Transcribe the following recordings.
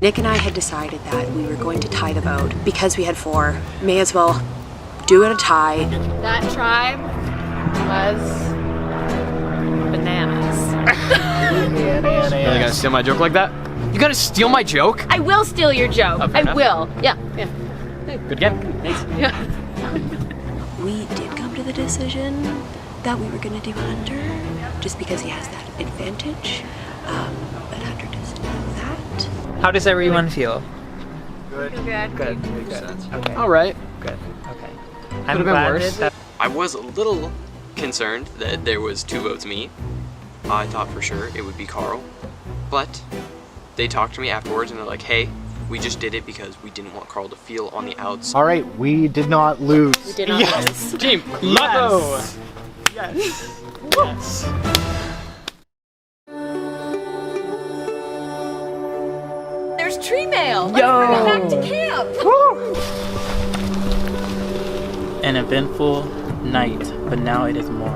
Nick and I had decided that we were going to tie the vote. Because we had 4, may as well do it a tie. That tribe was bananas. Really gonna steal my joke like that? You gotta steal my joke? I will steal your joke. Oh, I will. Yeah. Good game. Thanks. Yeah. We did come to the decision that we were going to do Hunter, just because he has that advantage. But Hunter doesn't know that. How does everyone feel? Good. Good. Okay. All right. Good. Okay. Could I'm have been glad worse. that I was a little concerned that there was 2 votes me. I thought for sure it would be Carl, but they talked to me afterwards and they're like, hey, we just did it because we didn't want Carl to feel on the outs. All right, we did not lose. We did not lose. Team Lotto. Yes. Yes. There's tree mail. Yo. Let's bring it back to camp. an eventful night, but now it is more.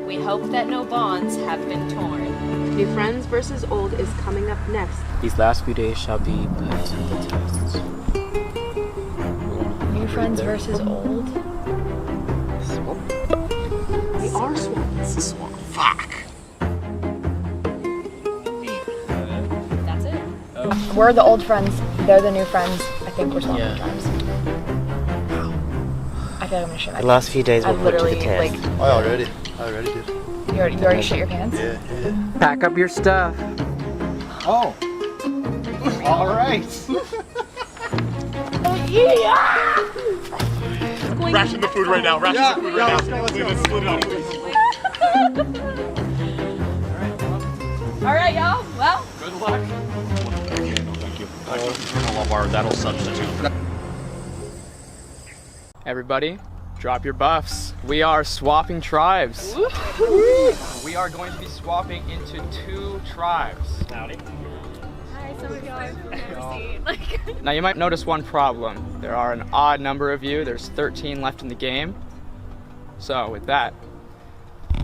We hope that no bonds have been torn. New Friends versus Old is coming up next. These last few days shall be put to the test. New Friends versus Old. We are swans. Fuck. That's it. We're the old friends, they're the new friends. I think we're swapping tribes. I feel like I'm gonna shit my The last few days I were put to literally, the test. like, I already did. you already shit your pants? Yeah. Pack up your stuff. Oh. All right. Ration the food right now. Ration the food right now. Let's split it up, please. All right, y'all. Well, Good luck. Okay, no, thank you. I love our that'll substitute. Everybody, drop your buffs. We are swapping tribes. We are going to be swapping into 2 tribes. Howdy. hi, some of y'all I've never seen. Like, Now you might notice one problem. There are an odd number of you. There's 13 left in the game. So with that,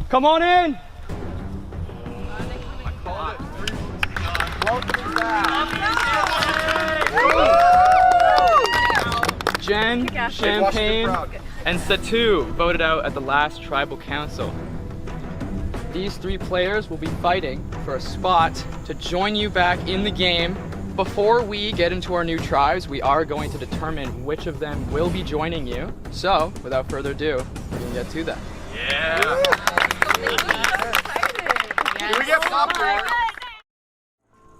come on in. Jen, Champagne, and Satu voted out at the last tribal council. These 3 players will be fighting for a spot to join you back in the game. Before we get into our new tribes, we are going to determine which of them will be joining you. So, without further ado, we can get to that. Yeah. yes. We get popcorn.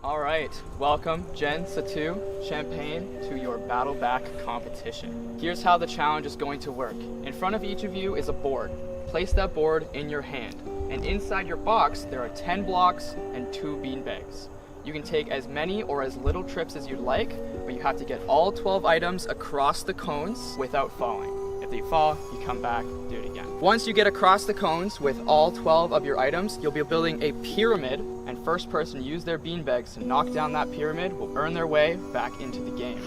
All right, welcome Jen, Satu, Champagne to your Battle Back competition. Here's how the challenge is going to work. In front of each of you is a board. Place that board in your hand. And inside your box, there are 10 blocks and 2 beanbags. You can take as many or as little trips as you'd like, but you have to get all 12 items across the cones without falling. If you fall, you come back, do it again. Once you get across the cones with all 12 of your items, you'll be building a pyramid, and first person to use their beanbags to knock down that pyramid will earn their way back into the game.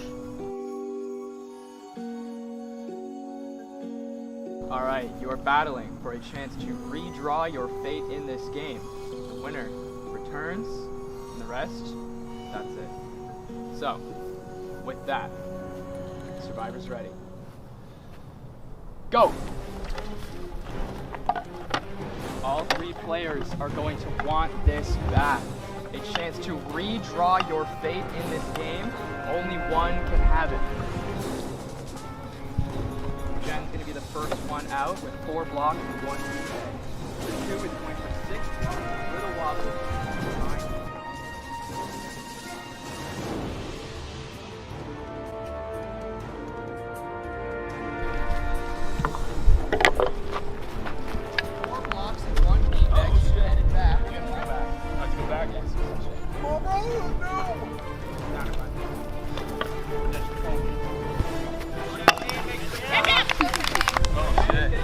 All right, you are battling for a chance to redraw your fate in this game. The winner returns, and the rest, that's it. So, with that, survivors ready. Go! All 3 players are going to want this back. A chance to redraw your fate in this game. Only one can have it. Jen's going to be the first one out with 4 blocks and 1 beanbag. The 2 is going for 6 blocks, a little wobbly.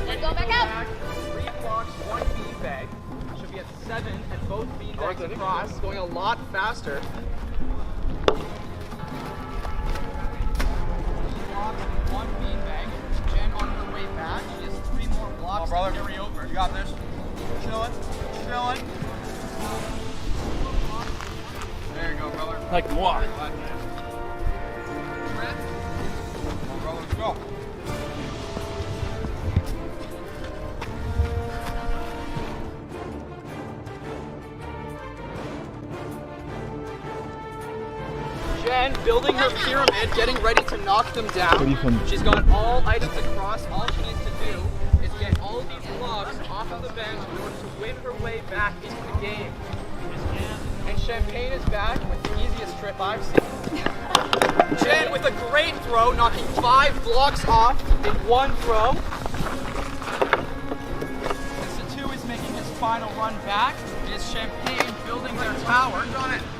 Let's go back up. 3 blocks, 1 beanbag. Should be at 7 and both beanbags across, going a lot faster. 3 blocks, 1 beanbag. Jen on her way back. She has 3 more blocks to carry over. You got this. Chilling. There you go, brother. Like moi. Go. Jen building her pyramid, getting ready to knock them down. She's got all items across. All she needs to do is get all of these blocks off of the bench in order to win her way back into the game. And Champagne is back with the easiest trip I've seen. Jen with a great throw, knocking 5 blocks off in one throw. Satu is making his final run back. It is Champagne building their tower.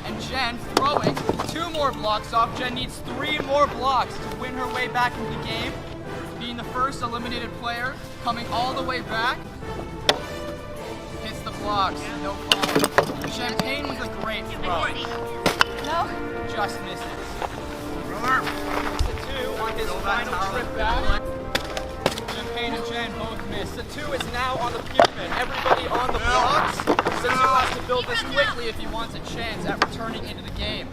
And Jen throwing 2 more blocks off. Jen needs 3 more blocks to win her way back into the game. Being the first eliminated player, coming all the way back. Hits the blocks, no follow. Champagne with a great throw. No. Just misses. Satu on his final trip back. Champagne and Jen both miss. Satu is now on the pyramid. Everybody on the blocks. Satu has to build this quickly if he wants a chance at returning into the game.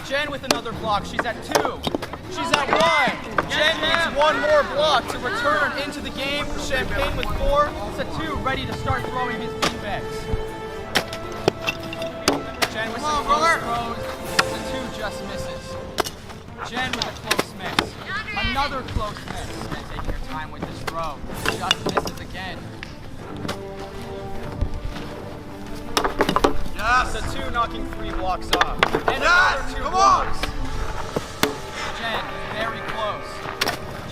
Jen with another block. She's at 2. She's at 1. Jen needs 1 more block to return into the game. Champagne with 4. Satu ready to start throwing his beanbags. Jen with some close throws. Satu just misses. Jen with a close miss. Another close miss. Jen taking her time with this throw. Just misses again. Satu knocking 3 blocks off. And another 2 blocks. Jen very close.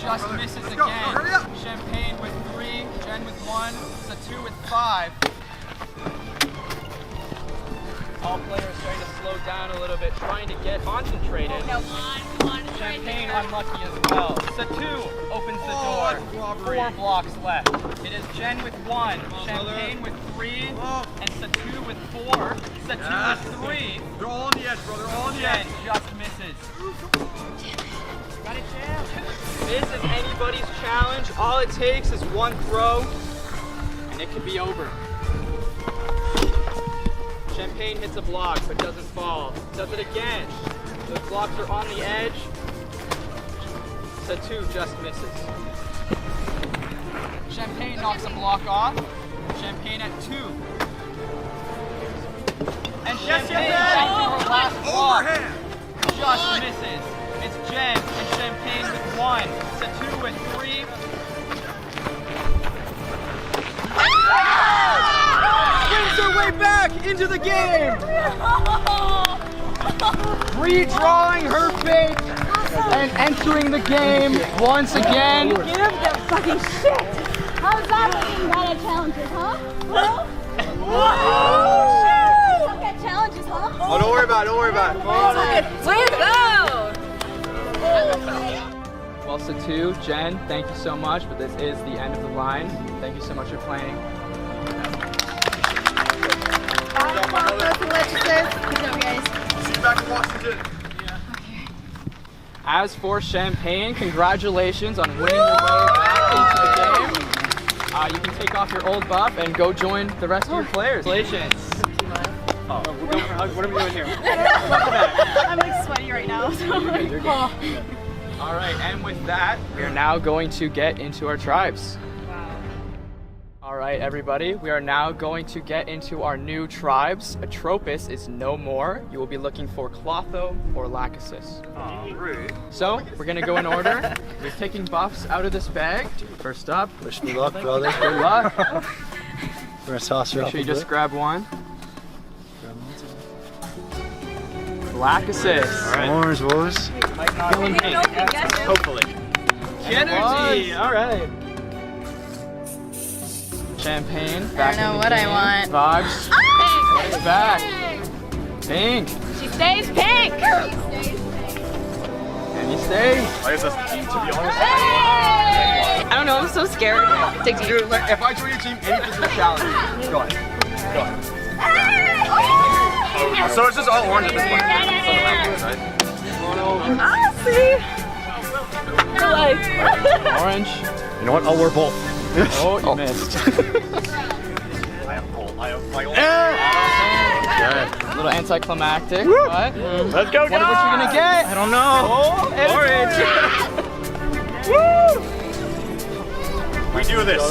Just misses again. Champagne with 3. Jen with 1. Satu with 5. All players trying to slow down a little bit, trying to get concentrated. Champagne unlucky as well. Satu opens the door. 4 blocks left. It is Jen with 1, Champagne with 3, and Satu with 4. Satu with 3. They're all on the edge, bro. They're all on the edge. Jen just misses. This is anybody's challenge. All it takes is 1 throw, and it could be over. Champagne hits a block, but doesn't fall. Does it again. The blocks are on the edge. Satu just misses. Champagne knocks a block off. Champagne at 2. And Champagne back to her last block. Just misses. It's Jen and Champagne with 1. Satu with 3. Wins her way back into the game. Redrawing her fate and entering the game once again. Give the fucking shit. How's that looking at challenges, huh? Whoa! Some get challenges, huh? Oh, don't worry about it. Don't worry about it. Way to go! Well, Satu, Jen, thank you so much, but this is the end of the line. Thank you so much for playing. Good job, guys. See you back in Washington. As for Champagne, congratulations on winning your way back into the game. You can take off your old buff and go join the rest of your players. Congratulations. Oh, what are we doing here? I'm like sweaty right now. So All right, and with that, we are now going to get into our tribes. All right, everybody, we are now going to get into our new tribes. Atropus is no more. You will be looking for Clotho or Lachesis. Oh, rude. So, we're gonna go in order. We're taking buffs out of this bag. First up, Wish me luck, brother. good luck. We're gonna toss her Make up sure you a just bit. grab one. Lachesis. Orange boys. Feeling pink. Hopefully. Energy. All right. Champagne. Back I don't know in the what I game. want. Vibes. Pink! Back. Pink. She stays pink! And you stay. I guess that's, to be honest, I don't know, I'm so scared. Take deep. dude, like, if I join your team, anything's a challenge. Go ahead. Go ahead. So it's just all orange at this point. Ah, see? Orange. You know what? I'll wear both. Oh, you missed. I have both. I have my own. A little anticlimactic, but Let's go, wonder what you're gonna get. I don't know. Oh, orange. We do this. We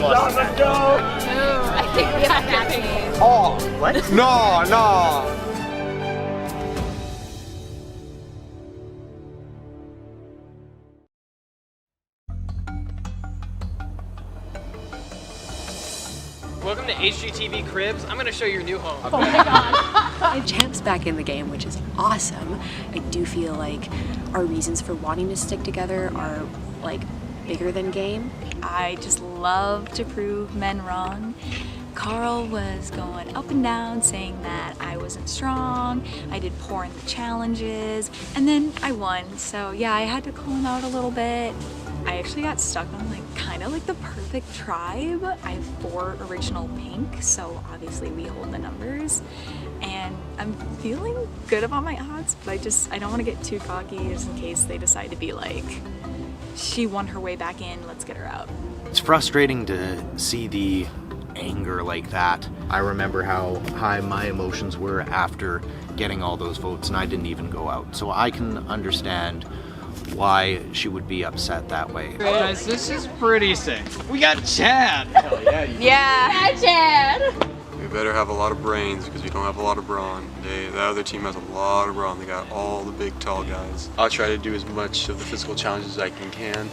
lost. I think we have that. Oh, what? No. Welcome to HGTV Cribs. I'm gonna show you your new home. Oh my god. Champ's back in the game, which is awesome. I do feel like our reasons for wanting to stick together are like bigger than game. I just love to prove men wrong. Carl was going up and down saying that I wasn't strong, I did poor in the challenges, and then I won. So yeah, I had to call him out a little bit. I actually got stuck on like kind of like the perfect tribe. I have 4 original pink, so obviously we hold the numbers. And I'm feeling good about my odds, but I don't want to get too cocky just in case they decide to be like, she won her way back in, let's get her out. It's frustrating to see the anger like that. I remember how high my emotions were after getting all those votes, and I didn't even go out. So I can understand why she would be upset that way. Guys, this is pretty sick. We got Chad. Hell yeah. Yeah, Chad. We better have a lot of brains because we don't have a lot of brawn. The other team has a lot of brawn. They got all the big, tall guys. I'll try to do as much of the physical challenges as I can,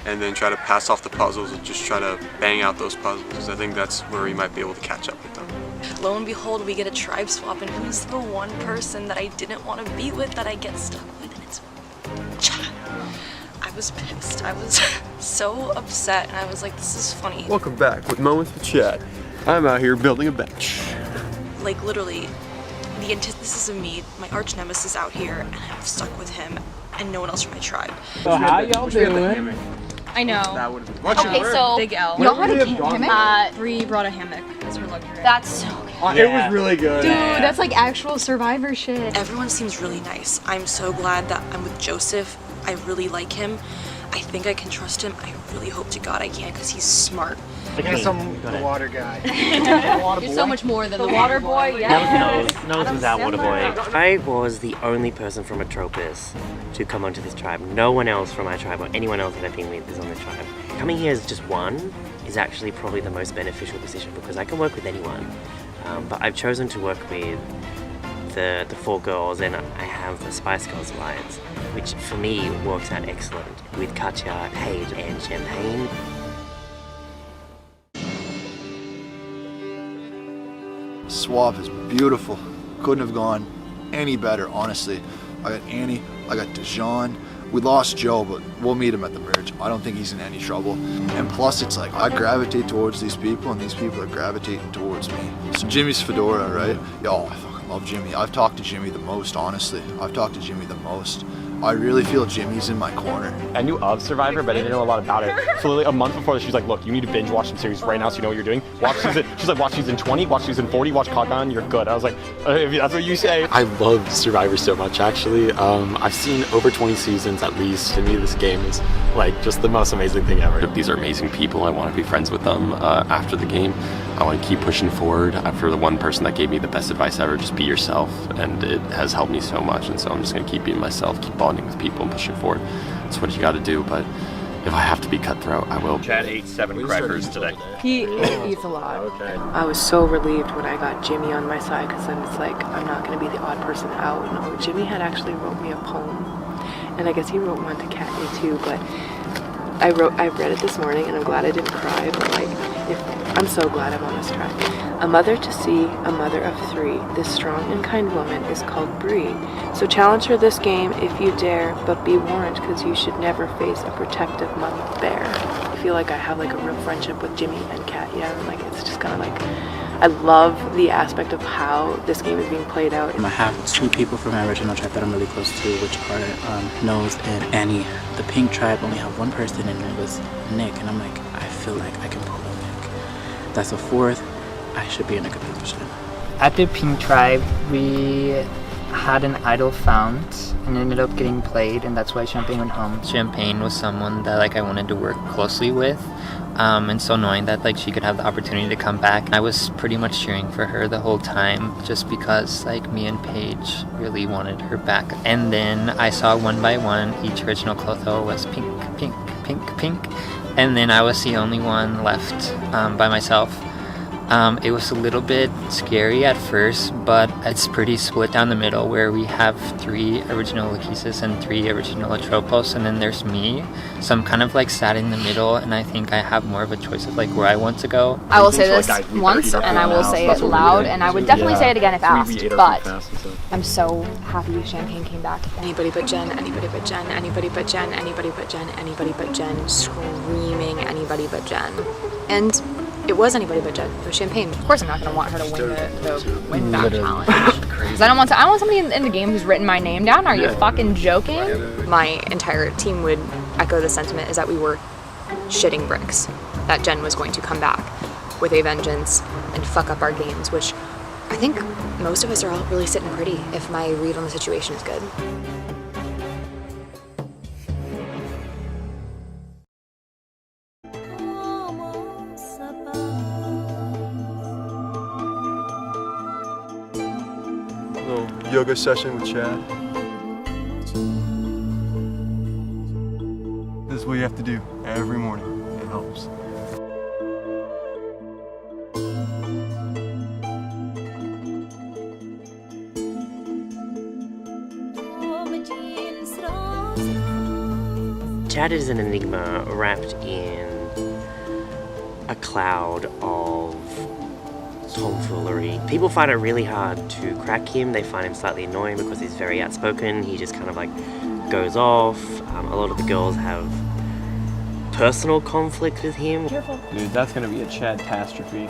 and then try to pass off the puzzles and just try to bang out those puzzles, because I think that's where we might be able to catch up with them. Lo and behold, we get a tribe swap, and who's the one person that I didn't want to be with that I get stuck with, and it's Chad. I was pissed. I was so upset, and I was like, this is funny. Welcome back with Moments with Chad. I'm out here building a bench. Like literally, the antithesis of me, my arch nemesis out here, and I'm stuck with him, and no one else from my tribe. So how y'all doing? I know. That would have been Okay, so Big L. Y'all had a hammock? Bree brought a hammock as her luxury. That's so good. It was really good. Dude, that's like actual Survivor shit. Everyone seems really nice. I'm so glad that I'm with Joseph. I really like him. I think I can trust him. I really hope to God I can, because he's smart. I guess I'm the water guy. You're so much more than the water boy. Yeah. Knows who's that water boy. I was the only person from Atropis to come onto this tribe. No one else from my tribe or anyone else that I've been with is on the tribe. Coming here as just one is actually probably the most beneficial decision, because I can work with anyone. But I've chosen to work with the 4 girls, and I have the Spice Girls Alliance, which for me works out excellent with Katya, Paige, and Champagne. Swap is beautiful. Couldn't have gone any better, honestly. I got Annie, I got Dijon. We lost Joe, but we'll meet him at the merge. I don't think he's in any trouble. And plus, it's like I gravitate towards these people, and these people are gravitating towards me. So Jimmy's Fedora, right? Yo, I fucking love Jimmy. I've talked to Jimmy the most, honestly. I've talked to Jimmy the most. I really feel Jimmy's in my corner. I knew of Survivor, but I didn't know a lot about it. So literally a month before, she's like, look, you need to binge watch some series right now so you know what you're doing. She's like, watch season 20, watch season 40, watch Cogman, you're good. I was like, if that's what you say. I love Survivor so much, actually. I've seen over 20 seasons at least. To me, this game is like just the most amazing thing ever. These are amazing people. I want to be friends with them after the game. I want to keep pushing forward. For the one person that gave me the best advice ever, just be yourself. And it has helped me so much. And so I'm just going to keep being myself, keep bonding with people and pushing forward. That's what you got to do. But if I have to be cutthroat, I will. Chad ate 7 crackers today. He eats a lot. Okay. I was so relieved when I got Jimmy on my side, because then it's like, I'm not going to be the odd person out. No, Jimmy had actually wrote me a poem, and I guess he wrote one to Katya too, but I read it this morning, and I'm glad I didn't cry, but like, I'm so glad I'm on this track. A mother to see, a mother of 3, this strong and kind woman is called Bree. So challenge her this game if you dare, but be warned, because you should never face a protective mother bear. I feel like I have like a real friendship with Jimmy and Katya, and like it's just kind of like, I love the aspect of how this game is being played out. I have 2 people from my original tribe that I'm really close to, which are Nose and Annie. The pink tribe only have 1 person, and it was Nick, and I'm like, I feel like I can pull a Nick. That's a 4th. I should be in a good position. At the pink tribe, we had an idol found and ended up getting played, and that's why Champagne went home. Champagne was someone that I wanted to work closely with. and so knowing that like she could have the opportunity to come back, I was pretty much cheering for her the whole time, just because like me and Paige really wanted her back. And then I saw one by one each original Clotho was pink, pink, pink, pink, and then I was the only one left by myself. It was a little bit scary at first, but it's pretty split down the middle, where we have 3 original Lachesis and 3 original Atropos, and then there's me. So I'm kind of like sat in the middle, and I think I have more of a choice of like where I want to go. I will say this once, and I will say it loud, and I would definitely say it again if asked, but I'm so happy Champagne came back. Anybody but Jen, anybody but Jen, anybody but Jen, anybody but Jen, anybody but Jen, screaming anybody but Jen. And it was anybody but Jen. It was Champagne. Of course I'm not going to want her to win the win back challenge. Because I want somebody in the game who's written my name down. Are you fucking joking? My entire team would echo the sentiment, is that we were shitting bricks. That Jen was going to come back with a vengeance and fuck up our games, which I think most of us are all really sitting pretty if my read on the situation is good. Yoga session with Chad. This is what you have to do every morning. It helps. Chad is an enigma wrapped in a cloud of tomfoolery. People find it really hard to crack him. They find him slightly annoying because he's very outspoken. He just kind of like goes off. A lot of the girls have personal conflict with him. Dude, that's gonna be a Chad-tastrophe.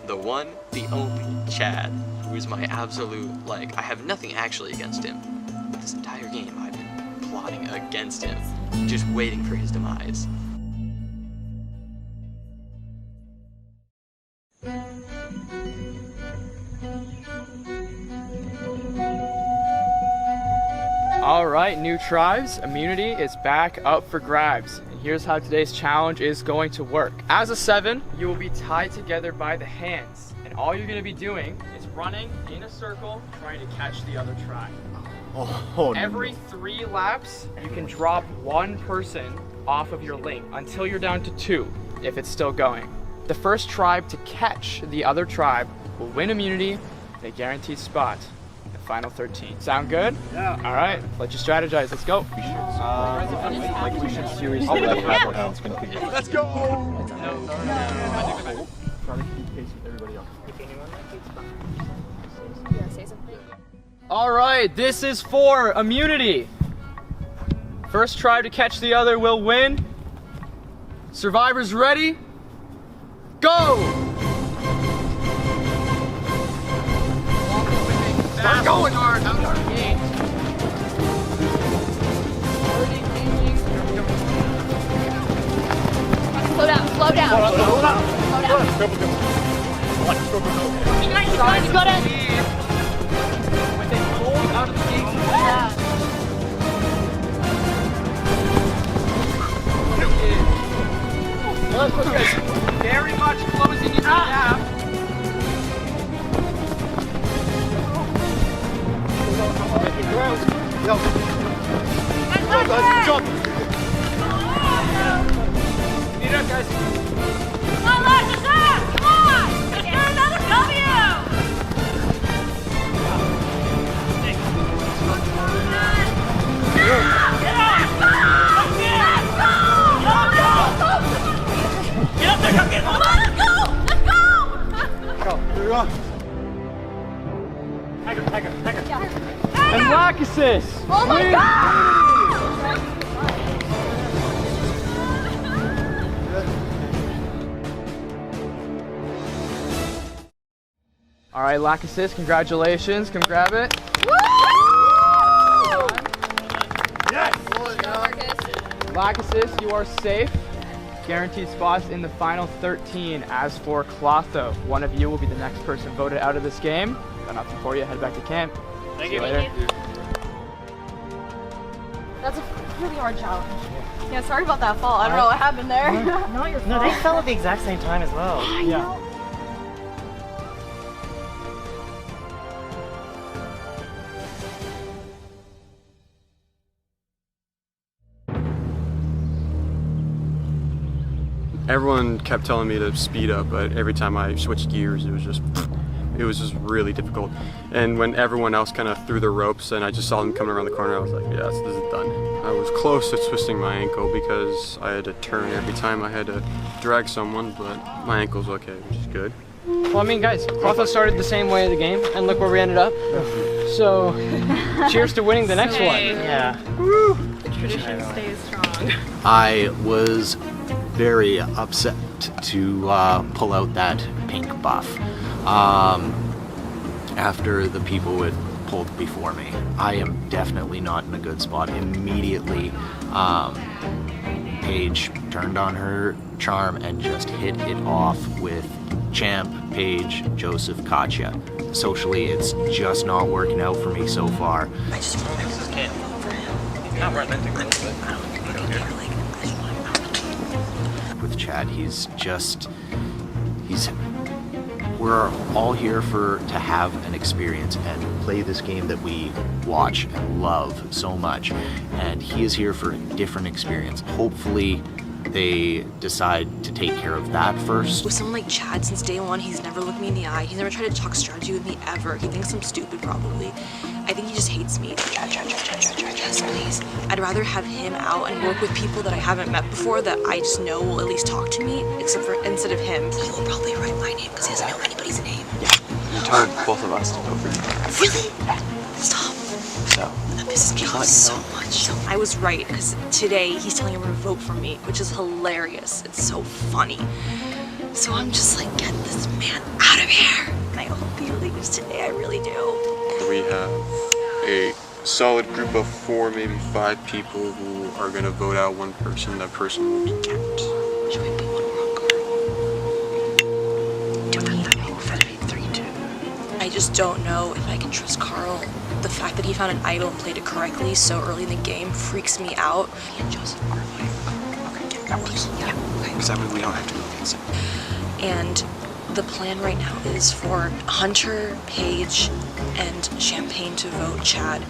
The one, the only Chad, who is my absolute, like, I have nothing actually against him. This entire game I've been plotting against him, just waiting for his demise. Alright, new tribes, immunity is back up for grabs. And here's how today's challenge is going to work. As a 7, you will be tied together by the hands. And all you're going to be doing is running in a circle, trying to catch the other tribe. Every 3 laps, you can drop 1 person off of your link until you're down to 2, if it's still going. The first tribe to catch the other tribe will win immunity and a guaranteed spot. Final 13. Sound good? Yeah. All right, let's just strategize. Let's go. We should seriously let hands compete. Let's go! All right, this is for immunity. First tribe to catch the other will win. Survivors ready? Go! Start going hard out of the gate. Slow down, slow down. Slow down. You got it. With a cold out of the gate. Yeah. Very much closing in half. Yo. Go, guys. Jump. Speed up, guys. Come on, Lexus, up! Come on! Let's get another W! Get up there, come on, let's go! Let's go! Go. Here we go. Tiger. And Lachesis! Oh my god! All right, Lachesis, congratulations. Come grab it. Woo! Yes! Lachesis, you are safe. Guaranteed spots in the final 13. As for Clotho, one of you will be the next person voted out of this game. Got nothing for you. Head back to camp. Thank you. Later. That's a really hard challenge. Yeah, sorry about that fall. I don't know what happened there. No, you're fine. No, they fell at the exact same time as well. Yeah. Everyone kept telling me to speed up, but every time I switched gears, it was just really difficult. And when everyone else kind of threw their ropes and I just saw them coming around the corner, I was like, yes, this is done. I was close to twisting my ankle because I had to turn every time I had to drag someone, but my ankle's okay, which is good. Well, I mean, guys, both started the same way of the game, and look where we ended up. So, cheers to winning the next one. Yeah. Woo! The tradition stays strong. I was very upset to pull out that pink buff after the people had pulled before me. I am definitely not in a good spot. Immediately, Paige turned on her charm and just hit it off with Champ, Paige, Joseph, Katya. Socially, it's just not working out for me so far. I just want to this camp. Not romantic, but I don't care. With Chad, we're all here to have an experience and play this game that we watch and love so much, and he is here for a different experience. Hopefully they decide to take care of that first. With someone like Chad, since day one, he's never looked me in the eye. He's never tried to talk strategy with me ever. He thinks I'm stupid, probably. I think he just hates me. Yes, please. I'd rather have him out and work with people that I haven't met before that I just know will at least talk to me, instead of him. He will probably write my name because he doesn't know anybody's name. You told both of us to go for you. Really? Stop. So, that pisses me off so much. So I was right, because today he's telling everyone to vote for me, which is hilarious. It's so funny. So I'm just like, get this man out of here. And I hope he leaves today, I really do. We have a solid group of 4, maybe 5 people who are going to vote out one person. That person will be kept. Should we put one wrong card? I just don't know if I can trust Carl. The fact that he found an idol and played it correctly so early in the game freaks me out. Me and Joseph are like, okay, that works. Yeah, because that way we don't have to go against it. And the plan right now is for Hunter, Paige, and Champagne to vote Chad.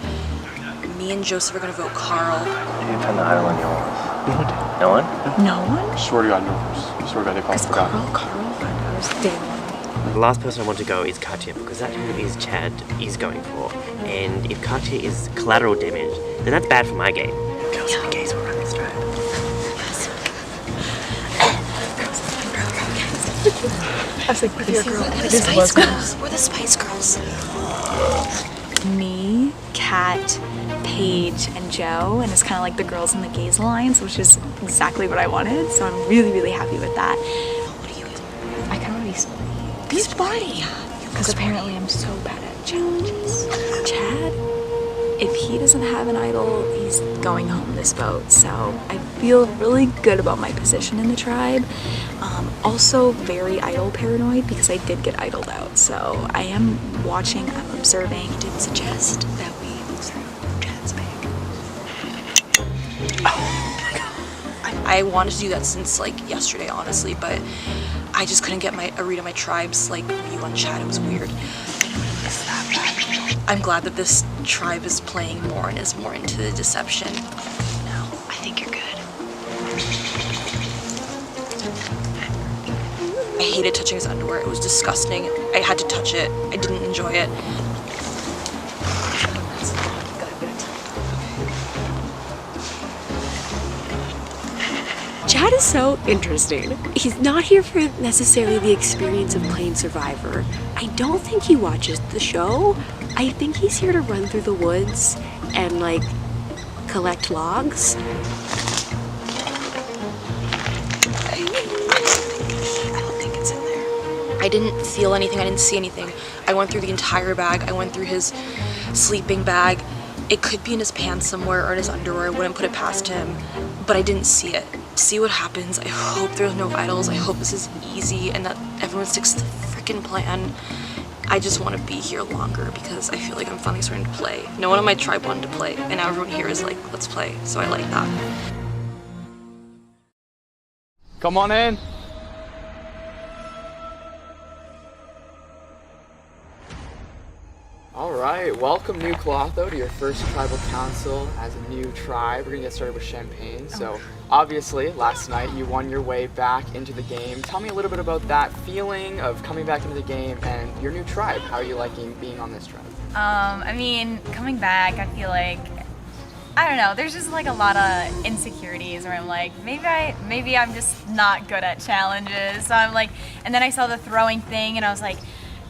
Me and Joseph are gonna vote Carl. Who found the idol on yours? No one? No one? I swear to God, no one. I swear to God, they probably forgot. Carl found out day one. The last person I want to go is Katya, because that's who is Chad is going for. And if Katya is collateral damage, then that's bad for my game. Girls and gays will run this drive. Yes. I was like, we're the Spice Girls. We're the Spice Girls. Me, Kat, Paige, and Joe, and it's kind of like the girls in the gays alliance, which is exactly what I wanted. So I'm really, really happy with that. What do you guys want? I kind of want to be sporty. Because apparently I'm so bad at challenges. Chad, if he doesn't have an idol, he's going home this vote. So I feel really good about my position in the tribe. Also very idol paranoid because I did get idoled out. So I am watching, I'm observing. He did suggest that we observe Chad's bag. Oh my God. I wanted to do that since like yesterday, honestly, but I just couldn't get a read on my tribe's like view on Chad. It was weird. I'm glad that this tribe is playing more and is more into the deception. No, I think you're good. I hated touching his underwear. It was disgusting. I had to touch it. I didn't enjoy it. Chad is so interesting. He's not here for necessarily the experience of playing Survivor. I don't think he watches the show. I think he's here to run through the woods and like collect logs. I don't think it's in there. I didn't feel anything. I didn't see anything. I went through the entire bag. I went through his sleeping bag. It could be in his pants somewhere or in his underwear. I wouldn't put it past him, but I didn't see it. See what happens. I hope there's no idols. I hope this is easy and that everyone sticks to the freaking plan. I just want to be here longer because I feel like I'm finally starting to play. No one on my tribe wanted to play, and now everyone here is like, let's play. So I like that. Come on in. Alright, welcome New Clotho to your first tribal council as a new tribe. We're gonna get started with Champagne. So obviously last night you won your way back into the game. Tell me a little bit about that feeling of coming back into the game and your new tribe. How are you liking being on this tribe? I mean, coming back, I feel like, I don't know, there's just like a lot of insecurities where I'm like, maybe I'm just not good at challenges. So I'm like, and then I saw the throwing thing and I was like,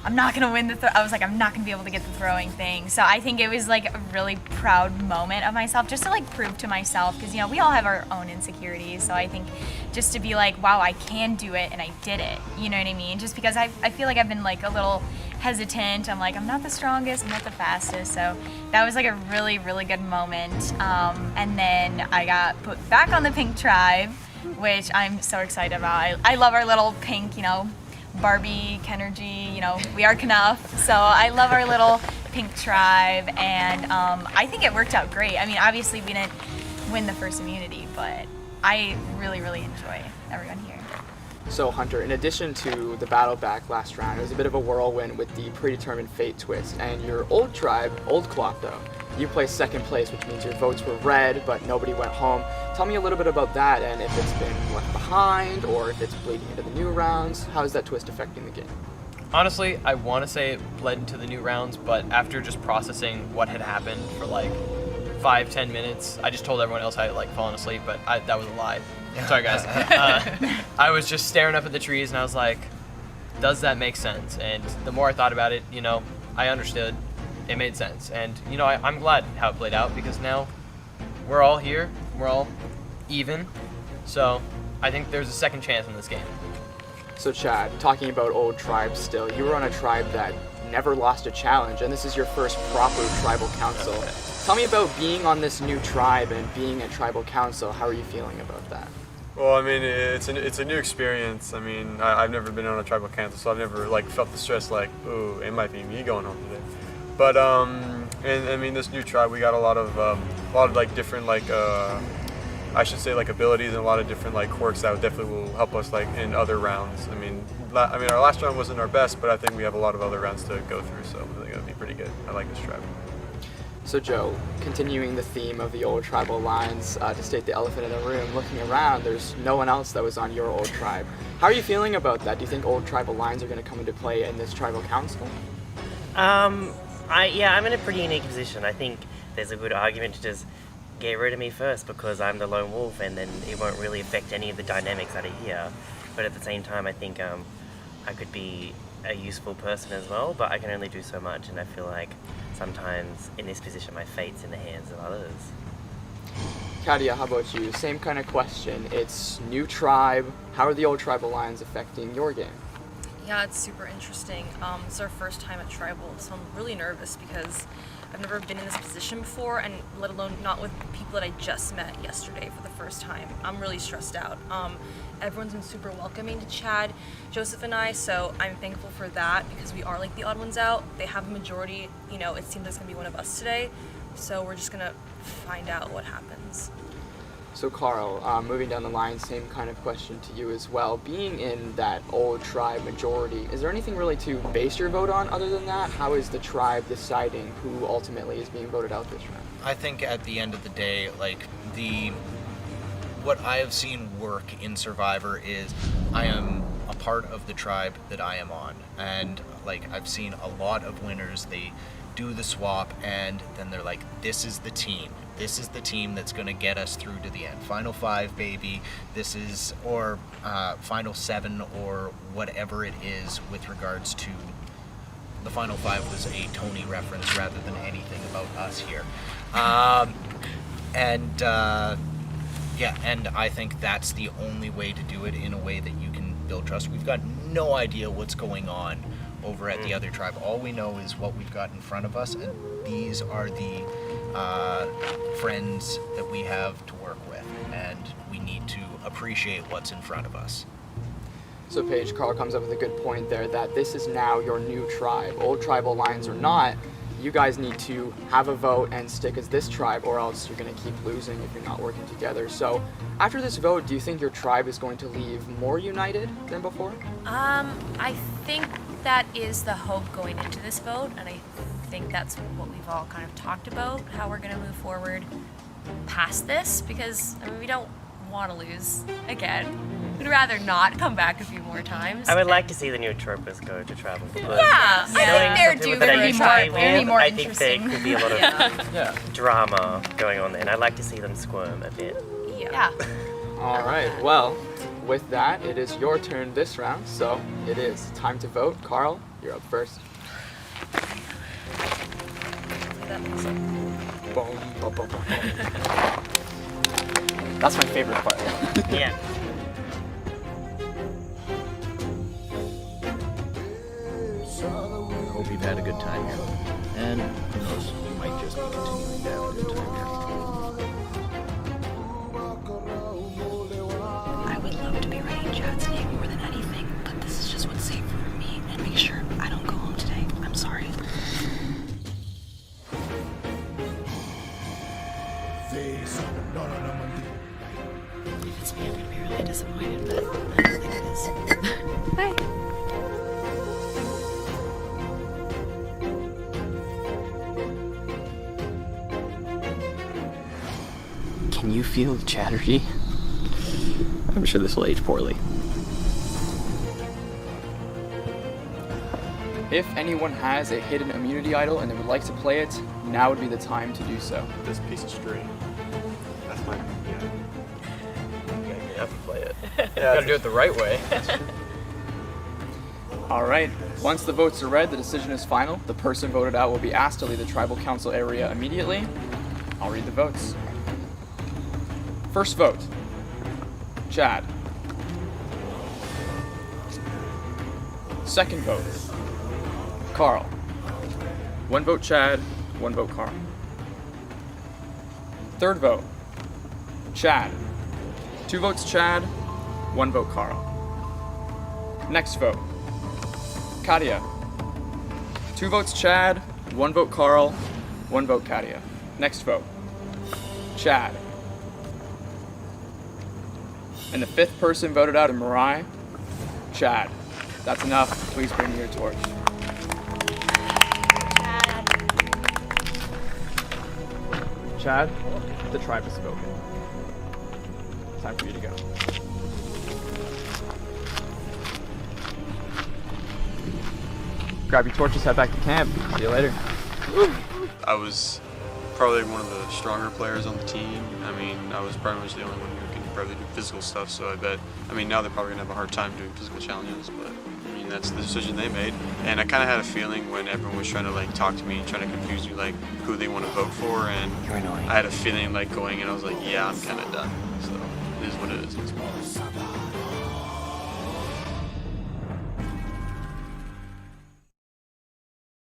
I'm not gonna win I'm not gonna be able to get the throwing thing. So I think it was like a really proud moment of myself, just to like prove to myself, because you know, we all have our own insecurities. So I think just to be like, wow, I can do it and I did it. You know what I mean? Just because I feel like I've been like a little hesitant. I'm like, I'm not the strongest, I'm not the fastest. So that was like a really, really good moment. And then I got put back on the pink tribe, which I'm so excited about. I love our little pink, you know, Barbie, Kenergy, you know, we are Knuff. So I love our little pink tribe, and I think it worked out great. I mean, obviously we didn't win the first immunity, but I really, really enjoy everyone here. So Hunter, in addition to the battle back last round, it was a bit of a whirlwind with the predetermined fate twist, and your old tribe, Old Clotho, you placed second place, which means your votes were red, but nobody went home. Tell me a little bit about that, and if it's been left behind, or if it's bleeding into the new rounds. How is that twist affecting the game? Honestly, I want to say it bled into the new rounds, but after just processing what had happened for like 5-10 minutes, I just told everyone else I had like fallen asleep, but that was a lie. Sorry guys. I was just staring up at the trees and I was like, does that make sense? And the more I thought about it, you know, I understood. It made sense. And you know, I'm glad how it played out, because now we're all here, we're all even. So I think there's a second chance in this game. So Chad, talking about old tribes still, you were on a tribe that never lost a challenge, and this is your first proper tribal council. Tell me about being on this new tribe and being a tribal council. How are you feeling about that? Well, I mean, it's a new experience. I mean, I've never been on a tribal council, so I've never like felt the stress like, ooh, it might be me going home today. But and I mean, this new tribe, we got a lot of like different like I should say like abilities and a lot of different like quirks that definitely will help us like in other rounds. I mean, our last round wasn't our best, but I think we have a lot of other rounds to go through, so I think it'll be pretty good. I like this tribe. So Joe, continuing the theme of the old tribal lines, to state the elephant in the room, looking around, there's no one else that was on your old tribe. How are you feeling about that? Do you think old tribal lines are going to come into play in this tribal council? I'm in a pretty unique position. I think there's a good argument to just get rid of me first because I'm the lone wolf, and then it won't really affect any of the dynamics that are here. But at the same time, I think I could be a useful person as well, but I can only do so much, and I feel like sometimes in this position my fate's in the hands of others. Katia, how about you? Same kind of question. It's new tribe. How are the old tribal lines affecting your game? Yeah, it's super interesting. It's our first time at Tribal, so I'm really nervous because I've never been in this position before, and let alone not with people that I just met yesterday for the first time. I'm really stressed out. Everyone's been super welcoming to Chad, Joseph, and I, so I'm thankful for that because we are like the odd ones out. They have a majority, you know, it seems like it's gonna be one of us today, so we're just gonna find out what happens. So Carl, moving down the line, same kind of question to you as well. Being in that old tribe majority, is there anything really to base your vote on other than that? How is the tribe deciding who ultimately is being voted out this round? I think at the end of the day, like what I have seen work in Survivor is I am a part of the tribe that I am on, and like I've seen a lot of winners, they do the swap and then they're like, this is the team. This is the team that's going to get us through to the end. Final 5, baby. This is, or Final 7, or whatever it is with regards to the Final 5 was a Tony reference rather than anything about us here. And I think that's the only way to do it in a way that you can build trust. We've got no idea what's going on over at the other tribe. All we know is what we've got in front of us, and these are the friends that we have to work with, and we need to appreciate what's in front of us. So Paige, Carl comes up with a good point there that this is now your new tribe. Old tribal lines or not, you guys need to have a vote and stick as this tribe, or else you're going to keep losing if you're not working together. So after this vote, do you think your tribe is going to leave more united than before? I think that is the hope going into this vote, and I think that's what we've all kind of talked about, how we're going to move forward past this, because I mean, we don't want to lose again. We'd rather not come back a few more times. I would like to see the new troopers go to tribal. Yeah, I think they're due for a tribal. I think there could be a lot of drama going on there, and I'd like to see them squirm a bit. Yeah. All right, well, with that, it is your turn this round, so it is time to vote. Carl, you're up first. Boom, boom, boom, boom. That's my favorite part. Yeah. I hope you've had a good time here. And who knows, you might just be continuing to have a good time here. I would love to be writing Chad's name more than anything, but this is just what's safe for me, and make sure I don't go home today. I'm sorry. If it's me, I'm gonna be really disappointed, but I don't think it is. Bye. Can you feel the chatterjee? I'm sure this will age poorly. If anyone has a hidden immunity idol and they would like to play it, now would be the time to do so. This piece of string. That's my, You have to play it. You gotta do it the right way. All right, once the votes are read, the decision is final. The person voted out will be asked to leave the tribal council area immediately. I'll read the votes. First vote, Chad. Second vote, Carl. 1 vote Chad, 1 vote Carl. Third vote, Chad. 2 votes Chad, 1 vote Carl. Next vote, Katia. 2 votes Chad, 1 vote Carl, 1 vote Katia. Next vote, Chad. And the 5th person voted out in Mariah, Chad. That's enough. Please bring me your torch. Chad, the tribe has spoken. Time for you to go. Grab your torches, head back to camp. See you later. I was probably one of the stronger players on the team. I mean, I was pretty much the only one who could probably do physical stuff, so I bet, I mean, now they're probably gonna have a hard time doing physical challenges, but I mean, that's the decision they made. And I kind of had a feeling when everyone was trying to like talk to me and trying to confuse me, like who they want to vote for, and I had a feeling like going in, I was like, yeah, I'm kind of done. So it is what it is.